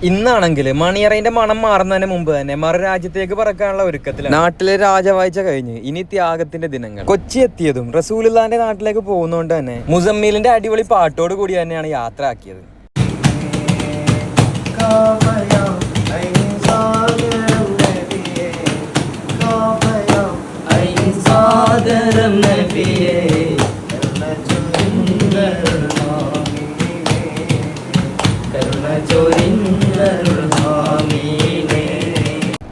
ഇന്നാണെങ്കിൽ മണിയറയുടെ മണം മാറുന്നതിന് മുമ്പ് തന്നെ മറു രാജ്യത്തേക്ക് പറക്കാനുള്ള ഒരുക്കത്തിലാണ്. നാട്ടിലെ രാജവാഴ്ച കഴിഞ്ഞ് ഇനി ത്യാഗത്തിന്റെ ദിനങ്ങൾ. കൊച്ചി എത്തിയതും റസൂലുള്ളാന്റെ നാട്ടിലേക്ക് പോകുന്നതുകൊണ്ട് തന്നെ മുസമ്മിലിന്റെ അടിപൊളി പാട്ടോട് കൂടി തന്നെയാണ് യാത്ര ആക്കിയത്.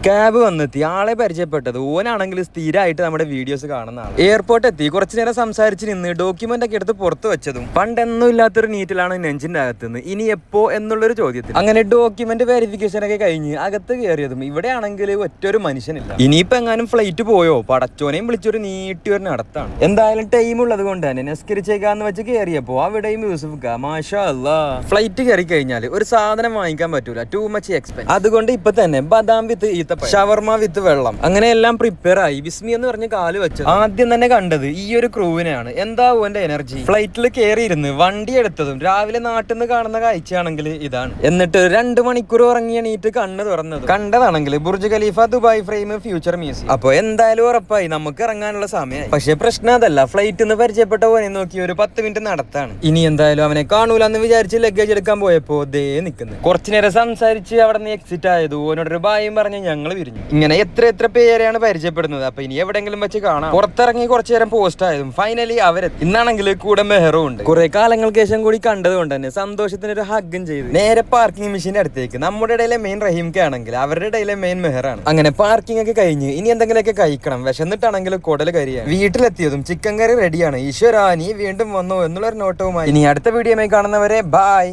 ക്യാബ് വന്നെത്തി, ആളെ പരിചയപ്പെട്ടത് ഓനാണെങ്കിൽ സ്ഥിരമായിട്ട് നമ്മുടെ വീഡിയോസ് കാണുന്ന ആൾ. എയർപോർട്ട് എത്തി, കുറച്ചു നേരം സംസാരിച്ച് നിന്ന് ഡോക്യുമെന്റ് ഒക്കെ എടുത്ത് പുറത്ത് വെച്ചതും പണ്ടെന്നും ഇല്ലാത്തൊരു നീറ്റിലാണ് നെഞ്ചിന്റെ അകത്തുനിന്ന് ഇനി എപ്പോ എന്നുള്ളൊരു ചോദ്യത്തിൽ അങ്ങനെ ഡോക്യുമെന്റ് വെരിഫിക്കേഷൻ ഒക്കെ കഴിഞ്ഞ് അകത്ത് കയറിയതും ഇവിടെ ആണെങ്കിൽ ഒറ്റൊരു മനുഷ്യനില്ല. ഇനിയിപ്പോ എങ്ങാനും ഫ്ലൈറ്റ് പോയോ പടച്ചോനെയും വിളിച്ചൊരു നീട്ടിയൊരു നടത്താണ്. എന്തായാലും ടൈം ഉള്ളത് കൊണ്ട് തന്നെ നിസ്കരിച്ചേക്കാന്ന് വെച്ച് കയറിയപ്പോ അവിടെയും യൂസുഫ് മാഷാ അല്ലാ. ഫ്ലൈറ്റ് കയറി കഴിഞ്ഞാൽ ഒരു സാധനം വാങ്ങിക്കാൻ പറ്റൂല, ടൂ മച്ച് എക്സ്പെൻസ്. അതുകൊണ്ട് ഇപ്പൊ തന്നെ ബദാം വിത്ത് ഈത്ത ഷവർമ വിത്ത് വെള്ളം അങ്ങനെ എല്ലാം പ്രിപ്പയർ ആയി വിസ്മി എന്ന് പറഞ്ഞ് കാല് വെച്ചത്. ആദ്യം തന്നെ കണ്ടത് ഈ ഒരു ക്രൂവിനെയാണ്. എന്താവും എന്റെ എനർജി. ഫ്ലൈറ്റിൽ കയറിയിരുന്ന് വണ്ടി എടുത്തതും രാവിലെ നാട്ടിൽ നിന്ന് കാണുന്ന കാഴ്ചയാണെങ്കിൽ ഇതാണ്. എന്നിട്ട് 2 മണിക്കൂർ ഉറങ്ങി എണീറ്റ് കണ്ണ് തുറന്നത് കണ്ടതാണെങ്കിൽ Burj Khalifa, Dubai frame, future museum. അപ്പൊ എന്തായാലും ഉറപ്പായി നമുക്ക് ഇറങ്ങാനുള്ള സമയമായി. പക്ഷെ പ്രശ്നം അതല്ല, ഫ്ലൈറ്റിൽ നിന്ന് പരിചയപ്പെട്ട പോലെ നോക്കി ഒരു 10 മിനിറ്റ് നടത്താണ്. ഇനി എന്തായാലും അവനെ കാണൂലെന്ന് വിചാരിച്ച് ലഗേജ് എടുക്കാൻ പോയപ്പോ ദേ നിൽക്കുന്നു. കുറച്ചു നേരം സംസാരിച്ച് അവിടെ നിന്ന് എക്സിറ്റ് ആയത് ഓനോടൊരു ബായും പറഞ്ഞ് ഞങ്ങൾ പിരിഞ്ഞു. ഇങ്ങനെ എത്ര പേരെയാണ് പരിചയപ്പെടുന്നത്. അപ്പൊ ഇനി എവിടെങ്കിലും വെച്ച് കാണാം. പുറത്തിറങ്ങി കുറച്ചു നേരം പോസ്റ്റ് ആയതും ഫൈനലി അവരെത്തി. ഇന്നാണെങ്കിൽ കൂടെ മെഹറും ഉണ്ട്. കുറെ കാലങ്ങൾക്ക് ശേഷം കൂടി കണ്ടത് കൊണ്ട് തന്നെ സന്തോഷത്തിന് ഒരു ഹഗ്ഗും ചെയ്ത് നേരെ പാർക്കിംഗ് മെഷീന്റെ അടുത്തേക്ക്. നമ്മുടെ ഇടയിലെ മെയിൻ റഹീംക്ക് ആണെങ്കിൽ അവരുടെ ഇടയിലെ മെയിൻ മെഹറാണ്. അങ്ങനെ പാർക്കിംഗ് ഒക്കെ കഴിഞ്ഞ് ഇനി എന്തെങ്കിലുമൊക്കെ കഴിക്കണം. വിശന്നിട്ടാണെങ്കിൽ കുടൽ കരിയാണ്. വീട്ടിലെത്തിയതും ചിക്കൻ കറി റെഡിയാണ്. ഈശ്വരാ നീ വീണ്ടും വന്നോ എന്നുള്ളൊരു നോട്ടവുമായി ഇനി അടുത്ത വീഡിയോയുമായി കാണുന്നവരെ ബൈ.